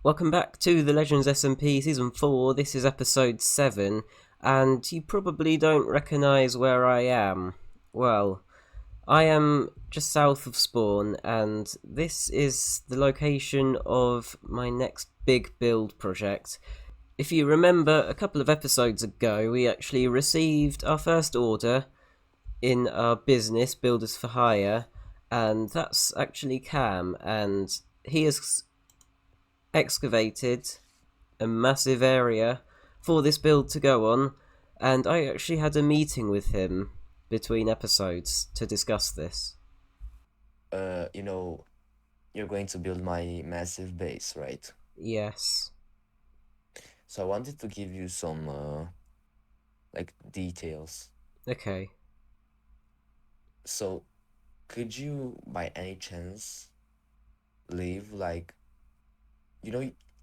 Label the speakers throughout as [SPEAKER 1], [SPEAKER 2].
[SPEAKER 1] Welcome back to the Legends SMP Season 4, this is Episode 7, and you probably don't recognise where I am. Well, I am just south of Spawn, and this is the location of my next big build project. If you remember, a couple of episodes ago, we actually received our first order in our business, Builders for Hire, and that's actually Cam, and he has excavated a massive area for this build to go on, and I actually had a meeting with him between episodes to discuss this.
[SPEAKER 2] You're going to build my massive base, right?
[SPEAKER 1] Yes.
[SPEAKER 2] So I wanted to give you some, details.
[SPEAKER 1] Okay.
[SPEAKER 2] So, could you, by any chance, leave,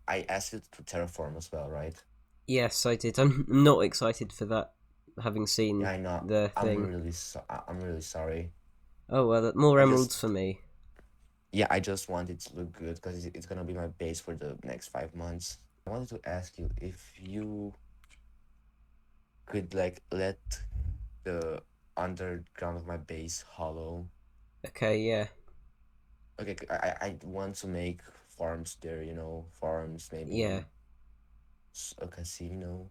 [SPEAKER 2] I asked you to terraform as well, right?
[SPEAKER 1] Yes, I did. I'm not excited for that, having seen
[SPEAKER 2] Yeah, I know.
[SPEAKER 1] the thing.
[SPEAKER 2] I'm really sorry.
[SPEAKER 1] Oh, well, more emeralds for me.
[SPEAKER 2] Yeah, I just want it to look good because it's gonna be my base for the next 5 months. I wanted to ask you if you could, let the underground of my base hollow.
[SPEAKER 1] Okay, yeah.
[SPEAKER 2] Okay, I want to make farms there, farms, maybe
[SPEAKER 1] Yeah.
[SPEAKER 2] a casino.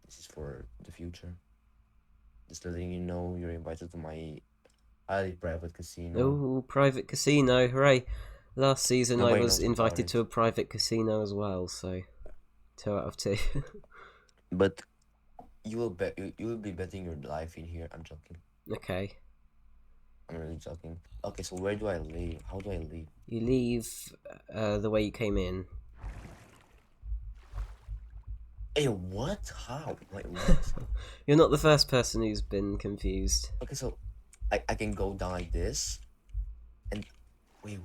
[SPEAKER 2] This is for the future. Just letting you know you're invited to my highly private casino.
[SPEAKER 1] Oh, private casino, hooray. Last season
[SPEAKER 2] Nobody
[SPEAKER 1] I was
[SPEAKER 2] knows about
[SPEAKER 1] invited
[SPEAKER 2] it.
[SPEAKER 1] to a private casino as well, so 2 out of 2.
[SPEAKER 2] But you will be betting your life in here. I'm joking.
[SPEAKER 1] Okay.
[SPEAKER 2] I'm really joking. Okay, so where do I leave? How do I leave?
[SPEAKER 1] You leave the way you came in.
[SPEAKER 2] Hey, what? How? Wait, what?
[SPEAKER 1] You're not the first person who's been confused.
[SPEAKER 2] Okay, so I can go down like this, and wait.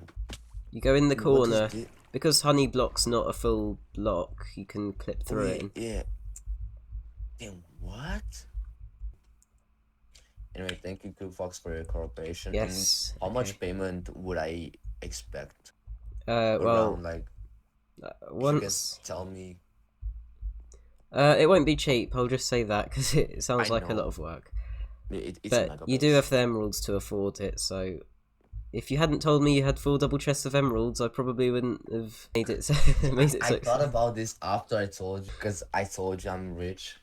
[SPEAKER 1] You go in the
[SPEAKER 2] What is
[SPEAKER 1] corner.
[SPEAKER 2] this?
[SPEAKER 1] Because honey block's not a full block, you can clip through it.
[SPEAKER 2] Yeah. Then what? Anyway, thank you, Cool Fox, for your cooperation.
[SPEAKER 1] Yes.
[SPEAKER 2] And how much payment would I expect?
[SPEAKER 1] Well,
[SPEAKER 2] Around,
[SPEAKER 1] once...
[SPEAKER 2] tell me.
[SPEAKER 1] it won't be cheap, I'll just say that, because it sounds
[SPEAKER 2] I
[SPEAKER 1] like a
[SPEAKER 2] know.
[SPEAKER 1] lot of work.
[SPEAKER 2] It's a
[SPEAKER 1] But
[SPEAKER 2] mega
[SPEAKER 1] you do
[SPEAKER 2] base.
[SPEAKER 1] have the emeralds to afford it, so... If you hadn't told me you had 4 double chests of emeralds, I probably wouldn't have made it so...
[SPEAKER 2] I thought about this after I told you, because I told you I'm rich.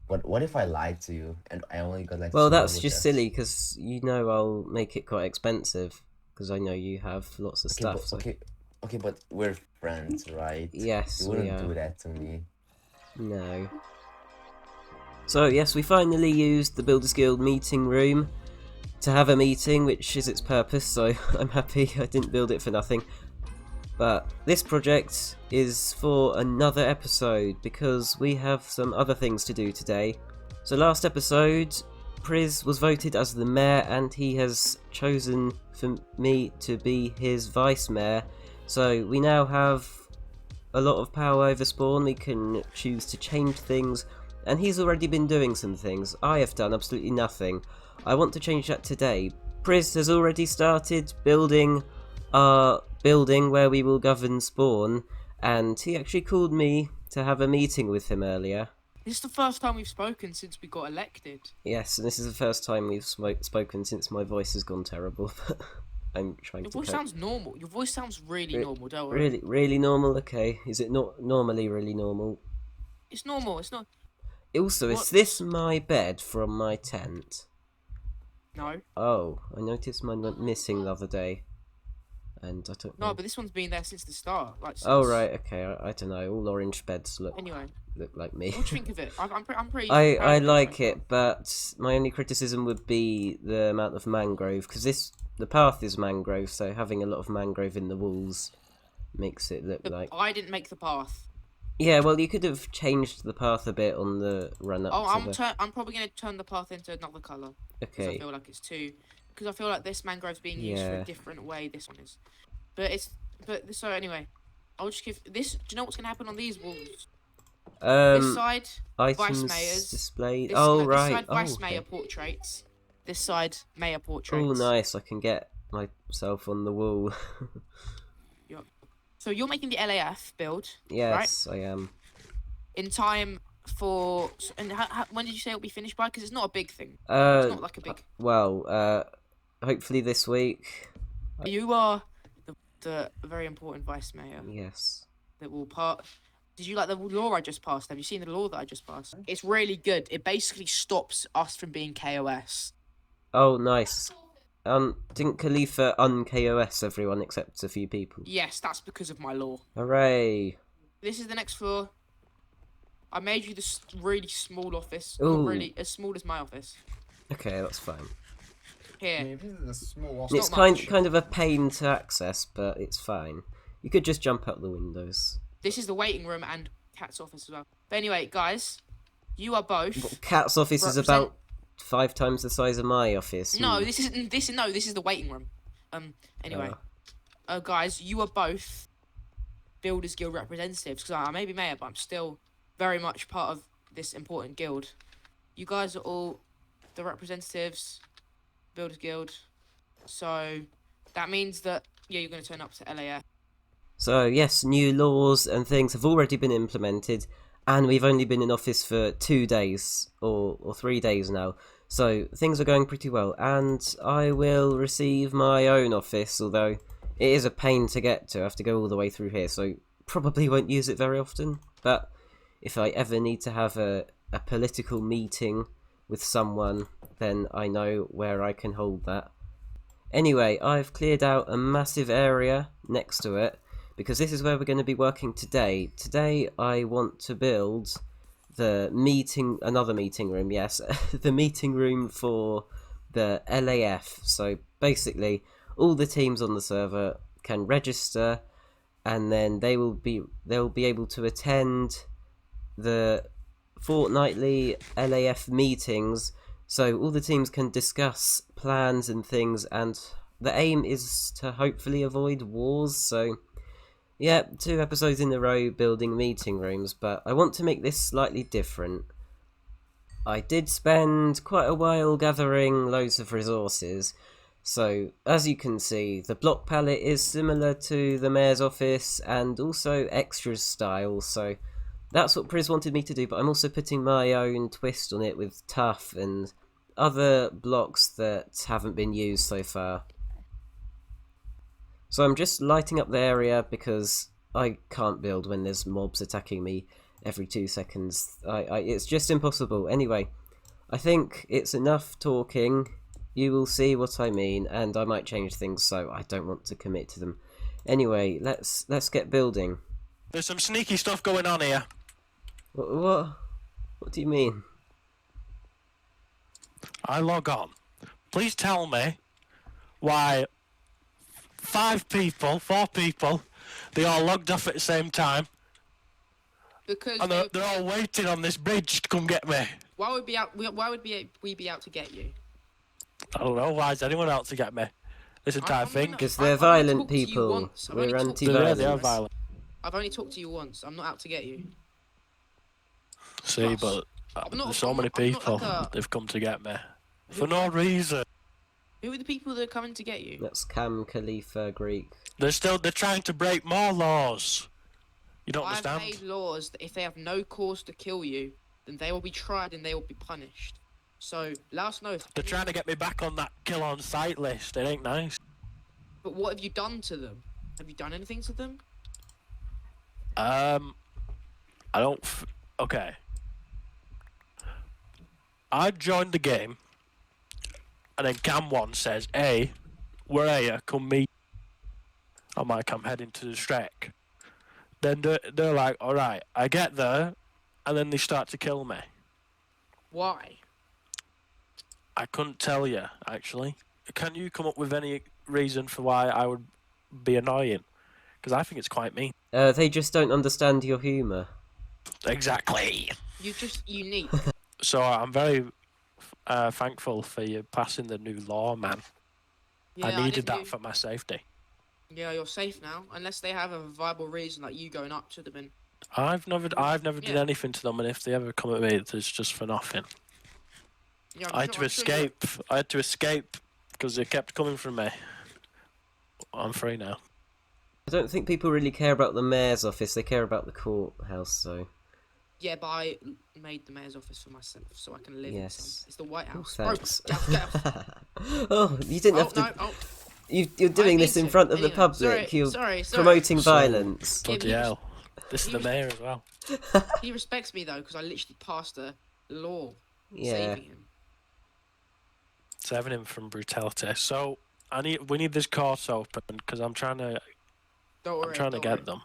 [SPEAKER 2] But what if I lied to you, and I only got
[SPEAKER 1] Well,
[SPEAKER 2] 2
[SPEAKER 1] that's
[SPEAKER 2] double
[SPEAKER 1] just
[SPEAKER 2] chests?
[SPEAKER 1] silly, because you know I'll make it quite expensive, because I know you have lots of stuff.
[SPEAKER 2] But,
[SPEAKER 1] so.
[SPEAKER 2] Okay, but we're friends, right?
[SPEAKER 1] Yes,
[SPEAKER 2] you
[SPEAKER 1] we
[SPEAKER 2] wouldn't
[SPEAKER 1] are.
[SPEAKER 2] do that to me.
[SPEAKER 1] No. So yes, we finally used the Builders Guild meeting room to have a meeting, which is its purpose, so I'm happy I didn't build it for nothing. But this project is for another episode, because we have some other things to do today. So last episode, Priz was voted as the mayor, and he has chosen for me to be his vice mayor. So we now have a lot of power over Spawn, we can choose to change things, and he's already been doing some things. I have done absolutely nothing. I want to change that today. Priz has already started building our building where we will govern Spawn, and he actually called me to have a meeting with him earlier.
[SPEAKER 3] This is the first time we've spoken since we got elected.
[SPEAKER 1] Yes, and this is the first time we've spoken since my voice has gone terrible, but I'm trying
[SPEAKER 3] Your
[SPEAKER 1] to
[SPEAKER 3] voice
[SPEAKER 1] cope.
[SPEAKER 3] sounds normal. Your voice sounds really normal, don't worry.
[SPEAKER 1] Really normal? Okay. Is it not normally really normal?
[SPEAKER 3] It's normal, it's not...
[SPEAKER 1] Also, is this my bed from my tent?
[SPEAKER 3] No.
[SPEAKER 1] Oh, I noticed mine went missing the other day. And I don't know.
[SPEAKER 3] No, but this one's been there since the start.
[SPEAKER 1] Oh, right, okay, I don't know. All orange beds look like me.
[SPEAKER 3] What do you think of it? I'm pretty
[SPEAKER 1] I like it, but my only criticism would be the amount of mangrove, because the path is mangrove, so having a lot of mangrove in the walls makes it look like...
[SPEAKER 3] I didn't make the path.
[SPEAKER 1] Yeah, well, you could have changed the path a bit on the run up.
[SPEAKER 3] I'm probably going to turn the path into another colour.
[SPEAKER 1] Okay.
[SPEAKER 3] I feel like it's too... Because I feel like this mangrove's being used for a different way this one is. So anyway, I'll just give... Do you know what's going to happen on these walls? This side, vice mayors.
[SPEAKER 1] Displayed.
[SPEAKER 3] This side, vice mayor portraits. This side, mayor portraits.
[SPEAKER 1] Oh, nice. I can get myself on the wall.
[SPEAKER 3] So you're making the LAF build,
[SPEAKER 1] Yes,
[SPEAKER 3] right?
[SPEAKER 1] I am.
[SPEAKER 3] In time for... And when did you say it'll be finished by? Because it's not a big thing. It's not like a big...
[SPEAKER 1] Well, hopefully this week.
[SPEAKER 3] You are the very important vice mayor.
[SPEAKER 1] Yes.
[SPEAKER 3] That will part. Did you like the law I just passed? Have you seen the law that I just passed? It's really good. It basically stops us from being KOS.
[SPEAKER 1] Oh, nice. Didn't Khalifa un-KOS everyone except a few people?
[SPEAKER 3] Yes, that's because of my law.
[SPEAKER 1] Hooray.
[SPEAKER 3] This is the next floor. I made you this really small office.
[SPEAKER 1] Ooh.
[SPEAKER 3] Not really as small as my office.
[SPEAKER 1] Okay, that's fine.
[SPEAKER 3] Here.
[SPEAKER 4] I mean, this is a small office.
[SPEAKER 1] It's kind of a pain to access, but it's fine. You could just jump out the windows.
[SPEAKER 3] This is the waiting room and Cat's office as well. But anyway, guys, you are both...
[SPEAKER 1] Cat's office is about 5 times the size of my office.
[SPEAKER 3] No, this is the waiting room. Anyway, guys, you are both Builders Guild representatives, because I may be mayor, but I'm still very much part of this important guild. You guys are all the representatives, Builders Guild, so that means that, yeah, you're going to turn up to LAF.
[SPEAKER 1] So, yes, new laws and things have already been implemented, and we've only been in office for 2 days, or 3 days now, so things are going pretty well, and I will receive my own office, although it is a pain to get to. I have to go all the way through here, so probably won't use it very often, but if I ever need to have a political meeting with someone, then I know where I can hold that. Anyway, I've cleared out a massive area next to it, because this is where we're going to be working today. Today I want to build another meeting room, yes, the meeting room for the LAF. So basically, all the teams on the server can register, and then they'll be able to attend the fortnightly LAF meetings, so all the teams can discuss plans and things, and the aim is to hopefully avoid wars. So yeah, 2 episodes in a row building meeting rooms, but I want to make this slightly different. I did spend quite a while gathering loads of resources, so as you can see, the block palette is similar to the mayor's office and also extras style, so that's what Priz wanted me to do, but I'm also putting my own twist on it with tuff and other blocks that haven't been used so far. So I'm just lighting up the area because I can't build when there's mobs attacking me every 2 seconds. It's just impossible. Anyway, I think it's enough talking. You will see what I mean, and I might change things, so I don't want to commit to them. Anyway, let's get building.
[SPEAKER 5] There's some sneaky stuff going on here.
[SPEAKER 1] What do you mean?
[SPEAKER 5] I log on. Please tell me why 4 people, they all logged off at the same time.
[SPEAKER 3] Because
[SPEAKER 5] And they're all waiting on this bridge to come get me.
[SPEAKER 3] why would we be out to get you?
[SPEAKER 5] I don't know, why is anyone out to get me? This entire thing.
[SPEAKER 1] Because they're
[SPEAKER 3] I've only
[SPEAKER 1] violent
[SPEAKER 3] talked to you
[SPEAKER 1] people.
[SPEAKER 3] once. I've
[SPEAKER 1] We're
[SPEAKER 3] only talked to you
[SPEAKER 1] anti-violence.
[SPEAKER 5] They are violent.
[SPEAKER 3] I've only talked to you once. I'm not out to get you.
[SPEAKER 5] See, but there's so many people, they've come to get me. For no reason.
[SPEAKER 3] Who are the people that are coming to get you?
[SPEAKER 1] That's Cam, Khalifa, Greek.
[SPEAKER 5] They're trying to break more laws. You don't
[SPEAKER 3] I've
[SPEAKER 5] understand?
[SPEAKER 3] made laws that if they have no cause to kill you, then they will be tried and they will be punished. So, let us know if...
[SPEAKER 5] They're trying to get me back on that kill on sight list. It ain't nice.
[SPEAKER 3] But what have you done to them? Have you done anything to them?
[SPEAKER 5] I don't... Okay. I joined the game, and then Cam1 says, "Hey, where are you? Come meet." I'm like, "I'm heading to the Strek." Then they're like, "Alright." I get there, and then they start to kill me.
[SPEAKER 3] Why?
[SPEAKER 5] I couldn't tell you, actually. Can you come up with any reason for why I would be annoying? Because I think it's quite mean.
[SPEAKER 1] They just don't understand your humour.
[SPEAKER 5] Exactly.
[SPEAKER 3] You're just unique.
[SPEAKER 5] So I'm very thankful for you passing the new law, man.
[SPEAKER 3] Yeah,
[SPEAKER 5] I needed
[SPEAKER 3] didn't
[SPEAKER 5] that
[SPEAKER 3] do-
[SPEAKER 5] for my safety.
[SPEAKER 3] Yeah, you're safe now, unless they have a viable reason, like you going up to them and...
[SPEAKER 5] I've never did
[SPEAKER 3] Yeah.
[SPEAKER 5] anything to them, and if they ever come at me, it's just for nothing.
[SPEAKER 3] Yeah,
[SPEAKER 5] I had to escape. I had to escape because they kept coming from me. I'm free now.
[SPEAKER 1] I don't think people really care about the mayor's office. They care about the courthouse, so...
[SPEAKER 3] Yeah, but I made the mayor's office for myself, so I can live in some. It's the White House.
[SPEAKER 1] Oh, thanks.
[SPEAKER 3] Bro, get off.
[SPEAKER 1] Oh, you didn't have to...
[SPEAKER 3] No, oh.
[SPEAKER 1] You're doing this in front of the public. You're promoting violence.
[SPEAKER 5] Bloody hell. This is the mayor as well.
[SPEAKER 3] He respects me, though, because I literally passed a law
[SPEAKER 1] Yeah.
[SPEAKER 3] saving him.
[SPEAKER 5] Saving him from brutality. So, we need this course open, because I'm trying to get them.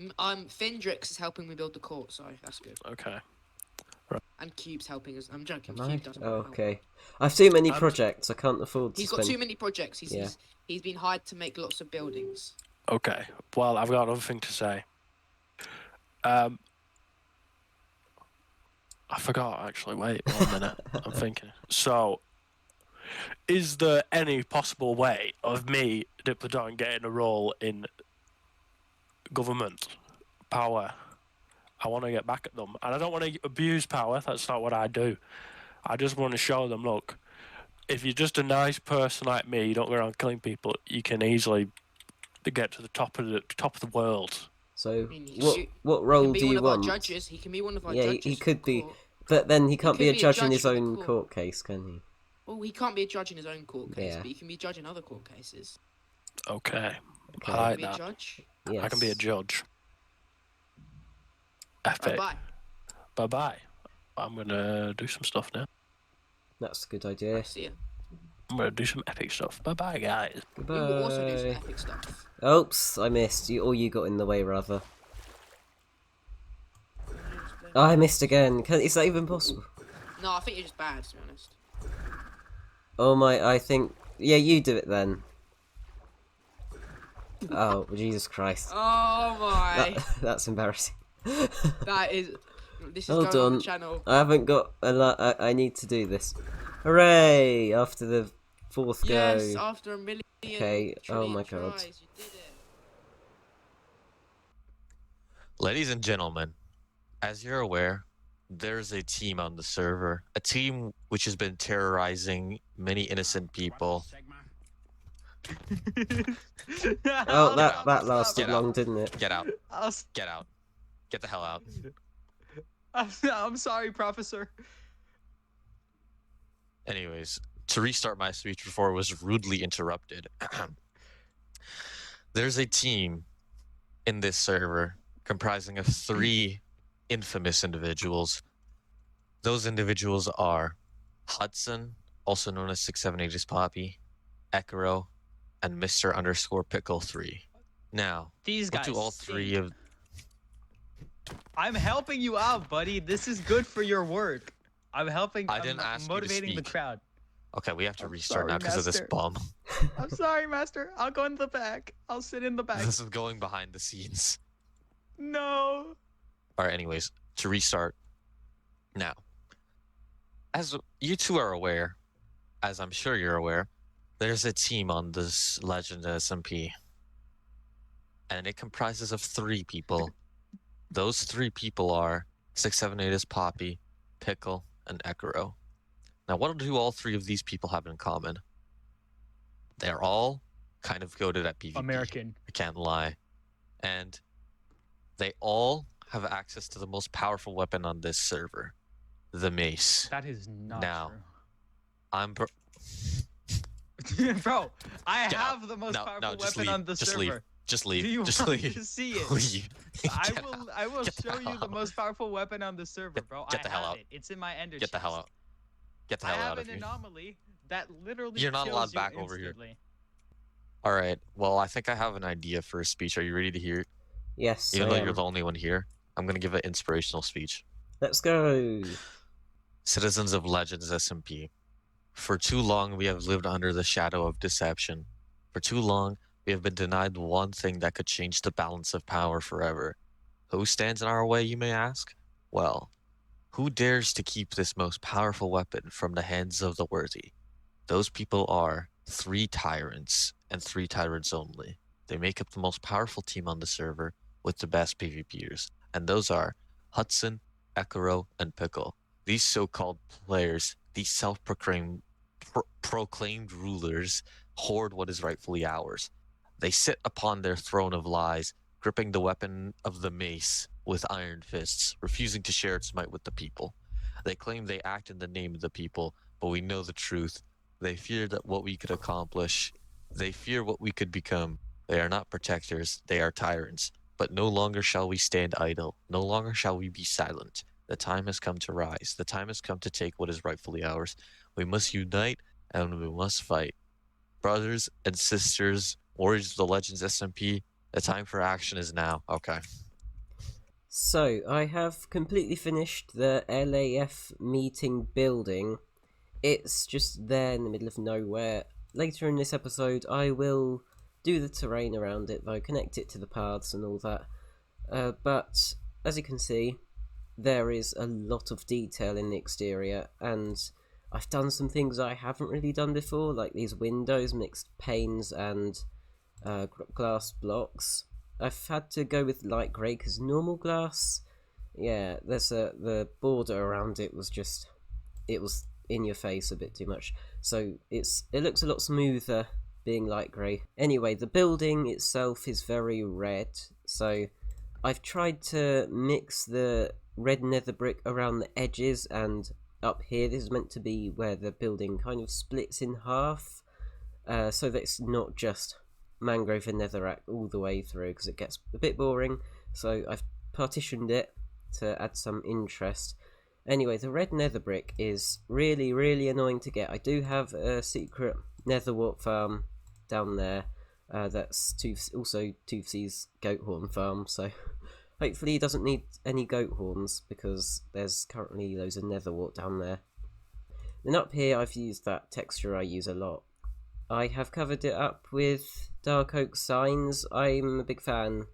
[SPEAKER 3] Findrix is helping me build the court, so that's good.
[SPEAKER 5] Okay.
[SPEAKER 3] And Cube's helping us. I'm joking.
[SPEAKER 1] Am
[SPEAKER 3] Cube
[SPEAKER 1] I?
[SPEAKER 3] doesn't
[SPEAKER 1] Oh,
[SPEAKER 3] help.
[SPEAKER 1] okay. I've too many projects. I can't afford to
[SPEAKER 3] He's
[SPEAKER 1] spend...
[SPEAKER 3] got too many projects. He's been hired to make lots of buildings.
[SPEAKER 5] Okay. Well, I've got another thing to say. I forgot, actually. Wait 1 minute. I'm thinking. So, is there any possible way of me, Diplodoc, getting a role in government power? I want to get back at them. And I don't want to abuse power. That's not what I do. I just want to show them, look, if you're just a nice person like me, you don't go around killing people, you can easily get to the top of the world.
[SPEAKER 1] So, what role do you want?
[SPEAKER 3] Judges. He can be one of our judges.
[SPEAKER 1] Yeah, he could be. But then he can't be a judge in his own court case, can he?
[SPEAKER 3] Well, he can't be a judge in his own court case,
[SPEAKER 1] Yeah.
[SPEAKER 3] but he can be a judge in other court cases.
[SPEAKER 5] Okay.
[SPEAKER 1] Okay.
[SPEAKER 5] I like
[SPEAKER 3] Be a
[SPEAKER 5] that.
[SPEAKER 3] judge.
[SPEAKER 1] Yes.
[SPEAKER 5] I can be a judge. Epic.
[SPEAKER 3] Bye.
[SPEAKER 5] Bye-bye. I'm going to do some stuff now.
[SPEAKER 1] That's a good idea.
[SPEAKER 3] See ya.
[SPEAKER 5] I'm going to do some epic stuff. Bye-bye, guys.
[SPEAKER 1] Goodbye.
[SPEAKER 3] We will also do some epic stuff.
[SPEAKER 1] Oops, I missed. You got in the way, rather. Oh, I missed again. Is that even possible?
[SPEAKER 3] No, I think you're just bad, to be honest.
[SPEAKER 1] Oh my, I think... Yeah, you do it then. Oh, Jesus Christ.
[SPEAKER 3] Oh my.
[SPEAKER 1] That's embarrassing.
[SPEAKER 3] This is
[SPEAKER 1] Hold
[SPEAKER 3] going on
[SPEAKER 1] on.
[SPEAKER 3] the channel.
[SPEAKER 1] I haven't got a lot. I need to do this. Hooray! After the fourth
[SPEAKER 3] Yes,
[SPEAKER 1] go.
[SPEAKER 3] after a million.
[SPEAKER 1] Okay, oh my
[SPEAKER 3] trillion
[SPEAKER 1] God.
[SPEAKER 3] tries, you did it.
[SPEAKER 4] Ladies and gentlemen, as you're aware, there's a team on the server, a team which has been terrorizing many innocent people.
[SPEAKER 1] Oh, that lasted
[SPEAKER 4] Get out.
[SPEAKER 1] long, didn't it?
[SPEAKER 4] Get out. Get out. Get the hell out.
[SPEAKER 6] I'm sorry, Professor.
[SPEAKER 4] Anyways, to restart my speech before it was rudely interrupted. There's a team in this server comprising of 3 infamous individuals. Those individuals are Hudson, also known as 678 is Poppy, Ekaro, and Mr_Pickle3. Now,
[SPEAKER 6] These
[SPEAKER 4] what
[SPEAKER 6] guys
[SPEAKER 4] do all 3 of...
[SPEAKER 6] I'm helping you out, buddy. This is good for your work. I'm helping.
[SPEAKER 4] I didn't
[SPEAKER 6] I'm
[SPEAKER 4] ask you to
[SPEAKER 6] motivating the
[SPEAKER 4] speak.
[SPEAKER 6] crowd.
[SPEAKER 4] Okay, we have to
[SPEAKER 6] I'm
[SPEAKER 4] restart
[SPEAKER 6] sorry,
[SPEAKER 4] now because of this
[SPEAKER 6] Master.
[SPEAKER 4] bum.
[SPEAKER 6] I'm sorry, Master. I'll go in the back. I'll sit in the back.
[SPEAKER 4] This is going behind the scenes.
[SPEAKER 6] No.
[SPEAKER 4] Alright, anyways, to restart. Now, as you two are aware, as I'm sure you're aware, there's a team on this Legend SMP. And it comprises of 3 people. Those 3 people are 678 is Poppy, Pickle, and Ekaro. Now, what do all 3 of these people have in common? They're all kind of goated at PvP.
[SPEAKER 6] American.
[SPEAKER 4] I can't lie. And they all have access to the most powerful weapon on this server, the mace.
[SPEAKER 6] That is not
[SPEAKER 4] Now,
[SPEAKER 6] true.
[SPEAKER 4] I'm
[SPEAKER 6] Bro, I
[SPEAKER 4] Get
[SPEAKER 6] have
[SPEAKER 4] out.
[SPEAKER 6] the most powerful
[SPEAKER 4] no, just
[SPEAKER 6] weapon
[SPEAKER 4] leave.
[SPEAKER 6] on the
[SPEAKER 4] Just
[SPEAKER 6] server.
[SPEAKER 4] leave. Just leave.
[SPEAKER 6] Do you
[SPEAKER 4] Just
[SPEAKER 6] want
[SPEAKER 4] leave.
[SPEAKER 6] to see it?
[SPEAKER 4] Leave.
[SPEAKER 6] I
[SPEAKER 4] Get
[SPEAKER 6] will.
[SPEAKER 4] out.
[SPEAKER 6] I will
[SPEAKER 4] Get the
[SPEAKER 6] show you
[SPEAKER 4] hell
[SPEAKER 6] the
[SPEAKER 4] out.
[SPEAKER 6] most powerful weapon on the server, bro.
[SPEAKER 4] Get the hell
[SPEAKER 6] I have
[SPEAKER 4] out.
[SPEAKER 6] it. It's in my ender
[SPEAKER 4] Get the hell
[SPEAKER 6] chest.
[SPEAKER 4] out. Get the
[SPEAKER 6] I
[SPEAKER 4] hell
[SPEAKER 6] have
[SPEAKER 4] out of
[SPEAKER 6] an
[SPEAKER 4] here.
[SPEAKER 6] anomaly that literally
[SPEAKER 4] You're not
[SPEAKER 6] kills
[SPEAKER 4] allowed
[SPEAKER 6] you
[SPEAKER 4] back over here.
[SPEAKER 6] instantly.
[SPEAKER 4] All right. Well, I think I have an idea for a speech. Are you ready to hear it?
[SPEAKER 1] Yes,
[SPEAKER 4] Even
[SPEAKER 1] I
[SPEAKER 4] though
[SPEAKER 1] am.
[SPEAKER 4] you're the only one here, I'm gonna give an inspirational speech.
[SPEAKER 1] Let's go.
[SPEAKER 4] Citizens of Legends SMP. For too long, we have lived under the shadow of deception. For too long, we have been denied one thing that could change the balance of power forever. Who stands in our way, you may ask? Well, who dares to keep this most powerful weapon from the hands of the worthy? Those people are 3 tyrants, and 3 tyrants only. They make up the most powerful team on the server with the best PvPers, and those are Hudson, Ekaro, and Pickle. These so-called players, these self-proclaimed proclaimed rulers, hoard what is rightfully ours. They sit upon their throne of lies, gripping the weapon of the mace with iron fists, refusing to share its might with the people. They claim they act in the name of the people, but we know the truth. They fear that what we could accomplish. They fear what we could become. They are not protectors, they are tyrants. But no longer shall we stand idle. No longer shall we be silent. The time has come to rise. The time has come to take what is rightfully ours. We must unite and we must fight. Brothers and sisters, warriors of the Legends SMP, the time for action is now. Okay.
[SPEAKER 1] So, I have completely finished the LAF meeting building. It's just there in the middle of nowhere. Later in this episode, I will do the terrain around it, though, connect it to the paths and all that. But, as you can see, there is a lot of detail in the exterior, and I've done some things I haven't really done before, like these windows, mixed panes, and glass blocks. I've had to go with light grey because normal glass, yeah, the border around it was in your face a bit too much. So it looks a lot smoother being light grey. Anyway, the building itself is very red, so I've tried to mix the red nether brick around the edges, and up here this is meant to be where the building kind of splits in half, so that it's not just mangrove and netherrack all the way through, because it gets a bit boring. So I've partitioned it to add some interest. Anyway, the red nether brick is really annoying to get. I do have a secret nether wart farm down there. That's also Toothsy's goat horn farm, so hopefully he doesn't need any goat horns, because there's currently loads of nether wart down there. Then up here I've used that texture I use a lot. I have covered it up with dark oak signs. I'm a big fan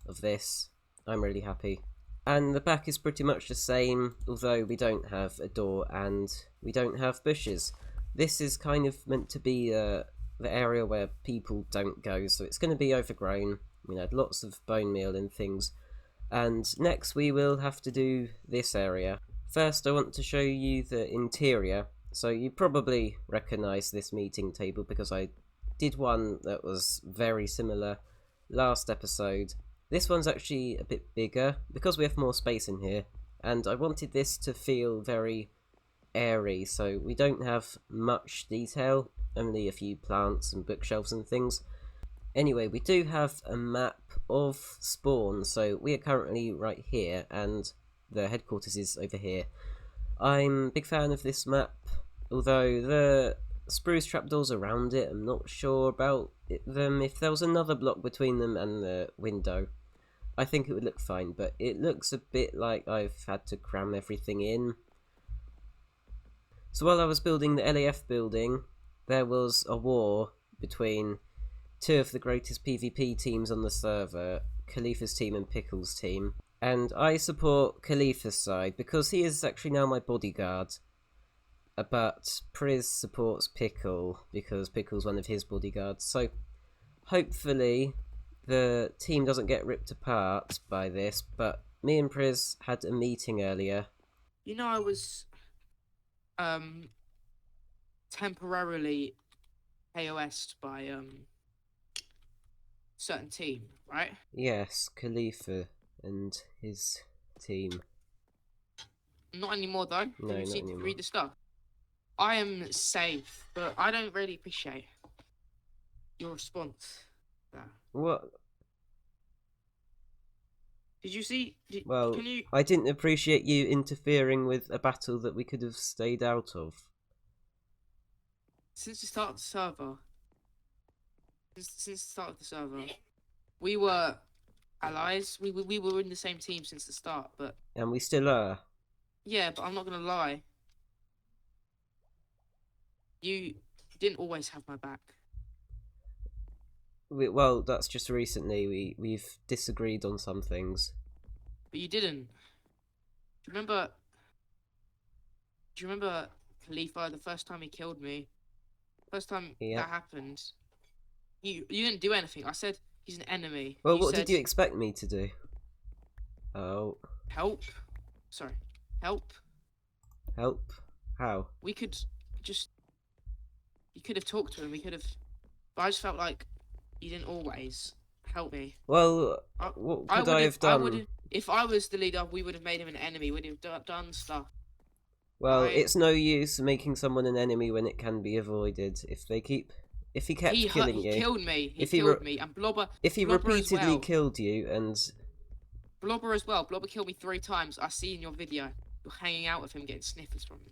[SPEAKER 1] of this. I'm really happy. And the back is pretty much the same, although we don't have a door and we don't have bushes. This is kind of meant to be the area where people don't go, so it's going to be overgrown. We had lots of bone meal and things. And next we will have to do this area. First I want to show you the interior. So you probably recognise this meeting table because I did one that was very similar last episode. This one's actually a bit bigger because we have more space in here, and I wanted this to feel very airy, so we don't have much detail, only a few plants and bookshelves and things. Anyway, we do have a map of spawn, so we are currently right here and the headquarters is over here. I'm a big fan of this map, although the spruce trapdoors around it, I'm not sure about them. If there was another block between them and the window, I think it would look fine, but it looks a bit like I've had to cram everything in. So while I was building the LAF building, there was a war between two of the greatest PvP teams on the server, Khalifa's team and Pickle's team. And I support Khalifa's side because he is actually now my bodyguard. But Priz supports Pickle because Pickle's one of his bodyguards. So hopefully the team doesn't get ripped apart by this. But me and Priz had a meeting earlier.
[SPEAKER 3] You know, I was temporarily KOS'd by certain team, right?
[SPEAKER 1] Yes, Khalifa and his team.
[SPEAKER 3] Not anymore though.
[SPEAKER 1] No,
[SPEAKER 3] You
[SPEAKER 1] not
[SPEAKER 3] need to
[SPEAKER 1] anymore.
[SPEAKER 3] read the stuff. I am safe, but I don't really appreciate your response.
[SPEAKER 1] What?
[SPEAKER 3] Did you see?
[SPEAKER 1] Well,
[SPEAKER 3] can you...
[SPEAKER 1] I didn't appreciate you interfering with a battle that we could have stayed out of.
[SPEAKER 3] Since the start of the server, since the start of the server, we were allies. We were in the same team since the start, but...
[SPEAKER 1] And we still are.
[SPEAKER 3] Yeah, but I'm not gonna lie. You didn't always have my back.
[SPEAKER 1] Well, that's just recently. We've disagreed on some things.
[SPEAKER 3] But you didn't. Do you remember Khalifa, the first time he killed me? First time that happened. You didn't do anything. I said he's an enemy.
[SPEAKER 1] Well, what did you expect me to do? Oh.
[SPEAKER 3] Help. Sorry. Help.
[SPEAKER 1] Help? How?
[SPEAKER 3] We could just... You could have talked to him. We could have... But I just felt like You didn't always help me.
[SPEAKER 1] Well, what could I have done?
[SPEAKER 3] If I was the leader, we would have made him an enemy. We'd have done stuff.
[SPEAKER 1] Well, it's no use making someone an enemy when it can be avoided. If he kept killing you.
[SPEAKER 3] He killed me. He killed me. And Blobber.
[SPEAKER 1] If he
[SPEAKER 3] Blobber
[SPEAKER 1] repeatedly killed you and.
[SPEAKER 3] Blobber as well. Blobber killed me 3 times. I see in your video. You're hanging out with him, getting sniffers from him.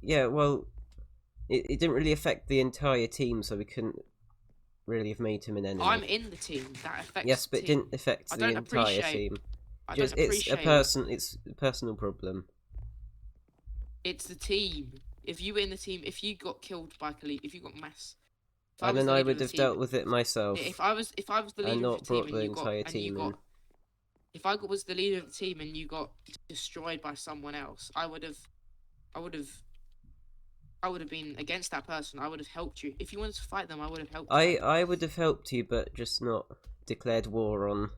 [SPEAKER 1] Yeah, well, it didn't really affect the entire team, so we couldn't really have made him an enemy.
[SPEAKER 3] I'm in the team. That affects.
[SPEAKER 1] Yes, but
[SPEAKER 3] the
[SPEAKER 1] it
[SPEAKER 3] team.
[SPEAKER 1] didn't affect the entire team. It's a personal problem.
[SPEAKER 3] It's the team. If you were in the team, if you got killed by Khalid, if you got mass,
[SPEAKER 1] and then I would have dealt with it myself.
[SPEAKER 3] If I was the leader of the team and you got, if I was the leader of the team and you got destroyed by someone else, I would have been against that person. I would have helped you. If you wanted to fight them, I would have helped you.
[SPEAKER 1] I would have helped you, but just not declared war on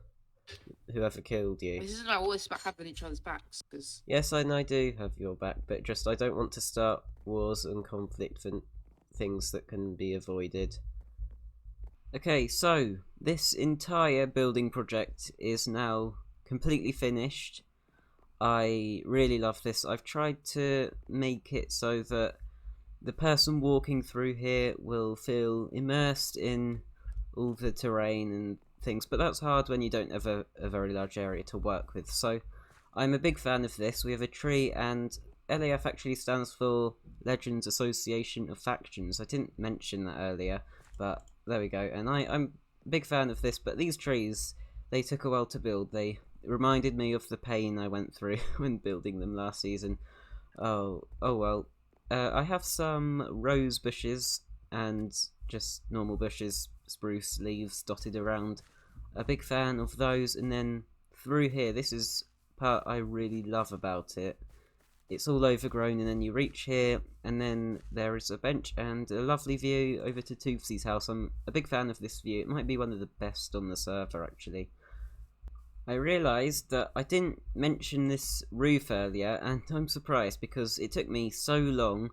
[SPEAKER 1] whoever killed you.
[SPEAKER 3] This isn't always about having each other's backs, because...
[SPEAKER 1] Yes, I do have your back, but just I don't want to start wars and conflict for things that can be avoided. Okay, so this entire building project is now completely finished. I really love this. I've tried to make it so that the person walking through here will feel immersed in all the terrain and things, but that's hard when you don't have a very large area to work with. So I'm a big fan of this. We have a tree, and LAF actually stands for Legends Association of Factions. I didn't mention that earlier, but there we go. And I'm a big fan of this, but these trees, they took a while to build. They reminded me of the pain I went through when building them last season. Oh well. I have some rose bushes and just normal bushes, spruce leaves dotted around. A big fan of those. And then through here, this is part I really love about it. It's all overgrown, and then you reach here, and then there is a bench and a lovely view over to Toothy's house. I'm a big fan of this view. It might be one of the best on the server, actually. I realised that I didn't mention this roof earlier, and I'm surprised because it took me so long.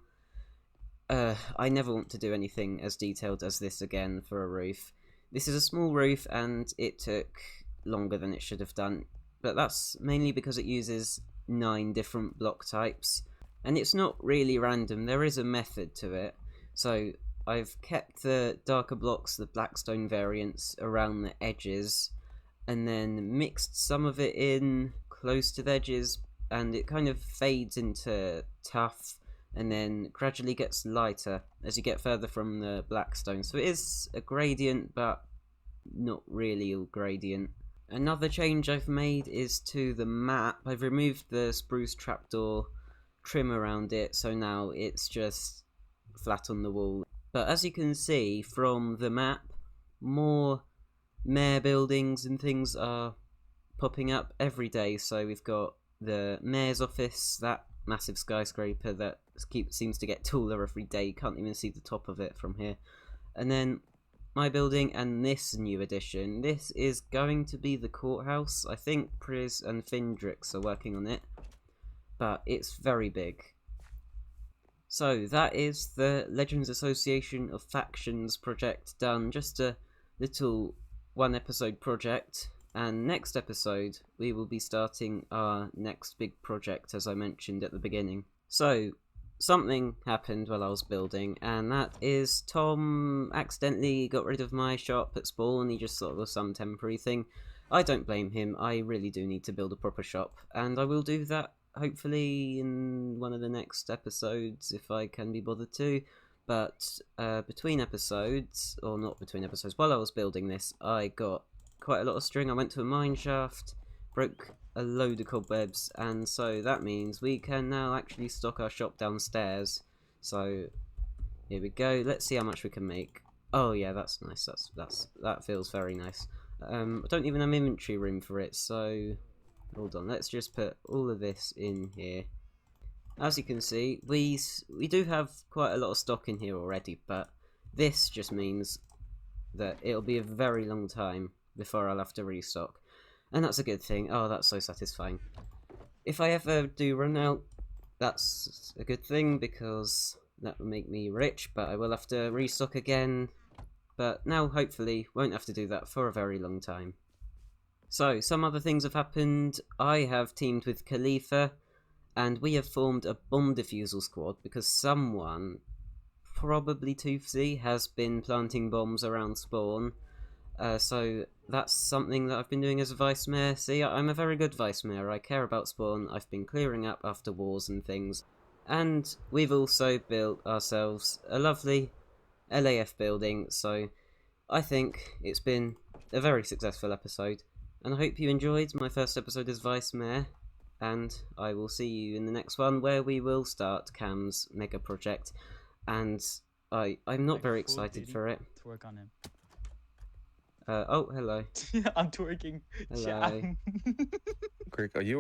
[SPEAKER 1] I never want to do anything as detailed as this again for a roof. This is a small roof, and it took longer than it should have done, but that's mainly because it uses 9 different block types, and it's not really random. There is a method to it. So I've kept the darker blocks, the blackstone variants, around the edges, and then mixed some of it in close to the edges, and it kind of fades into tough and then gradually gets lighter as you get further from the blackstone. So it is a gradient, but not really a gradient. Another change I've made is to the map. I've removed the spruce trapdoor trim around it, so now it's just flat on the wall. But as you can see from the map, more mayor buildings and things are popping up every day. So we've got the mayor's office, that massive skyscraper that seems to get taller every day. You can't even see the top of it from here. And then my building, and this new addition. This is going to be the courthouse. I think Priz and Findrix are working on it, but it's very big. So that is the Legends Association of Factions project done. Just a little 1 episode project, and next episode we will be starting our next big project, as I mentioned at the beginning. So something happened while I was building, and that is Tom accidentally got rid of my shop at spawn. He just thought it was some temporary thing. I don't blame him. I really do need to build a proper shop, and I will do that hopefully in one of the next episodes if I can be bothered to. But between episodes, or not between episodes, while I was building this, I got quite a lot of string. I went to a mine shaft, broke a load of cobwebs, and so that means we can now actually stock our shop downstairs. So here we go. Let's see how much we can make. Oh yeah, that's nice. That feels very nice. I don't even have inventory room for it, so hold on. Let's just put all of this in here. As you can see, we do have quite a lot of stock in here already, but this just means that it'll be a very long time before I'll have to restock. And that's a good thing. Oh, that's so satisfying. If I ever do run out, that's a good thing, because that will make me rich, but I will have to restock again but now hopefully won't have to do that for a very long time. So, some other things have happened. I have teamed with Khalifa, and we have formed a bomb defusal squad because someone, probably Toothsy, has been planting bombs around spawn. So that's something that I've been doing as a vice mayor. See, I'm a very good vice mayor. I care about spawn. I've been clearing up after wars and things. And we've also built ourselves a lovely LAF building, so I think it's been a very successful episode. And I hope you enjoyed my first episode as vice mayor. And I will see you in the next one, where we will start Cam's mega project. And I'm not very excited for it.
[SPEAKER 6] Twerk on him.
[SPEAKER 1] Oh, hello.
[SPEAKER 6] I'm twerking.
[SPEAKER 1] Hello.
[SPEAKER 2] Kirk, are you